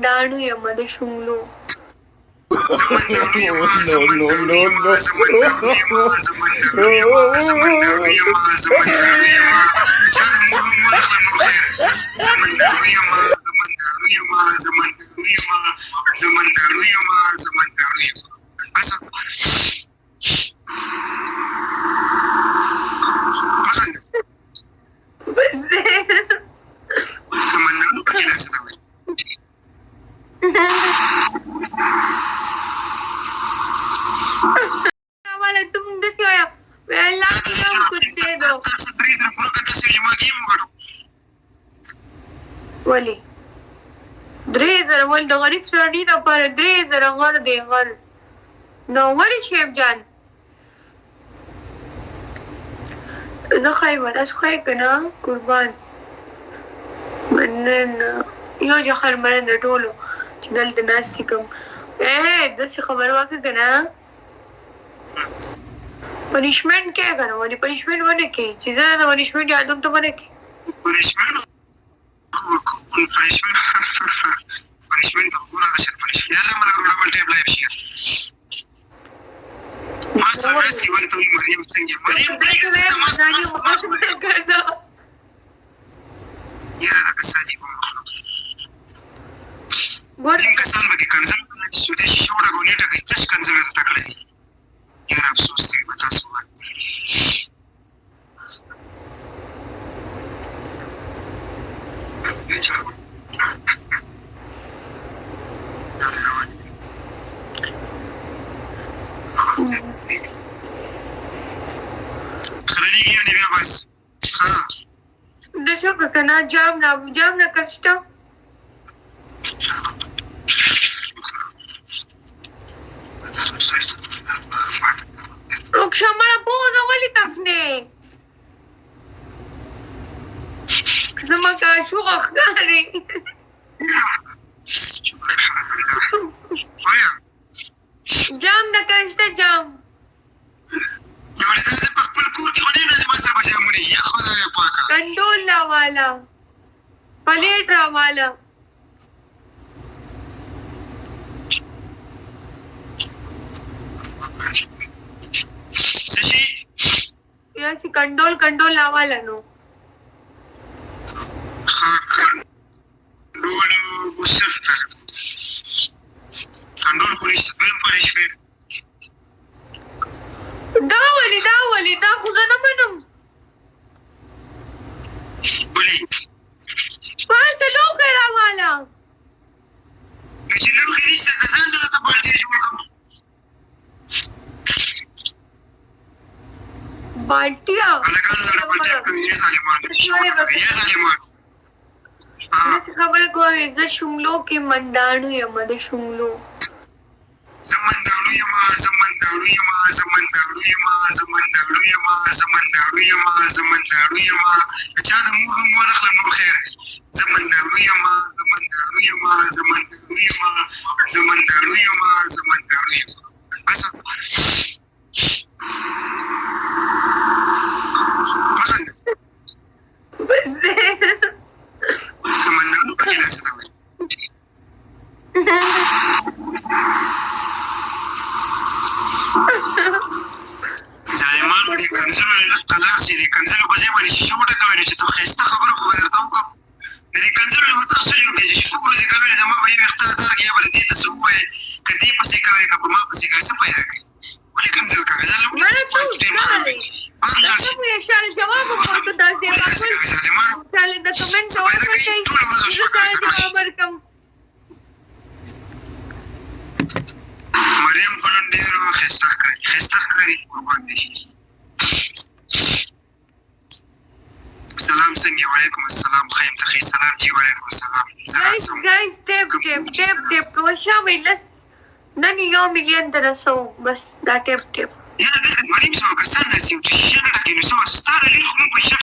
داڼو یمه د شملو بس دی والا तुम दसी आया वेला कुछ दे दो ولی 3000 ول د غریب سره دی نه پر 3000 غر دی غر نو ولی شیف جان زه خیمه تاسو خی کنه قربان منن یو جهر منن د ټولو چې دلته ناستې کوم داسې خبر واکړه که نه پنشمنټ کې که نه ولې پنشمنټ ونه کړي چې زه د پنشمنټ یادوم ته ونه کړي پنشمنټ ته ګوره د شر پنشمنټ یاله مله ډبل ټیپ لایف شي ما سره ناستې ولې ته وایي مریم څنګه مریم پرېږده دې ته ما سره یاره لکه ساجي په مخلوق ځینې کسان به دې کنځل چې دې شوړه ګونېټه کوي تش کنځلو ته تکړه دي یاره افسوس دی په تاسو باندې خرنیږي یعنې بیا بس د شو که که نه جام نه کرشته رکشمړه پوزه ولې تخنې زما کاشوغه ښکاري جام نه کرشته جام کنډول راواله پلیټ راواله یاسې کنډول راواله نو دا ولې دا خو زه نه منم پاسه لوښی راواله چې لوښی نشته د ځان دغه ته بالټۍ جوړ کړم بالټیا خبره کوي زه شملو کې منداڼو یمه د شملو چا د مور نوم ورغله نور خیر دی زمنداڼو یمه بس بس دی زمنداڼو پکې داسې ته وایي ظالمانو دې کنځلو لږ قلار شي دې کنځلو په ځای باندې شیشه وټکوئ نو چې ته ښایسته خبره خو به درته وکړم د دې کنځلو نه به تاسو څه وکړئ چې شپږ ورځې کوئ نو ما به یو ویښته هزار کې یا به د دې ته څه ووایې که دې پسې کوئ که په ما پسې کوئ څه پیدا کوي ولې کنځل کوئ جواب وکړو داسې د کمنټ جواب ورکړئ زه سره جواب ورکړم مریم خو نن ډېر ښایسته ښکاري قربان دی سلام څنګه وعلیکم السلام خیم ته ښې سلام جی وعلیکم السلام ګایز ټیپ کوه شابه لس نن 1 ملیون ته رسوو بس دا ټیپ یاره دلته مریم سوه کسان داسې یو چې شیشه نه ډکوي نو څه وه ستا د لیک خو موږ په شیشه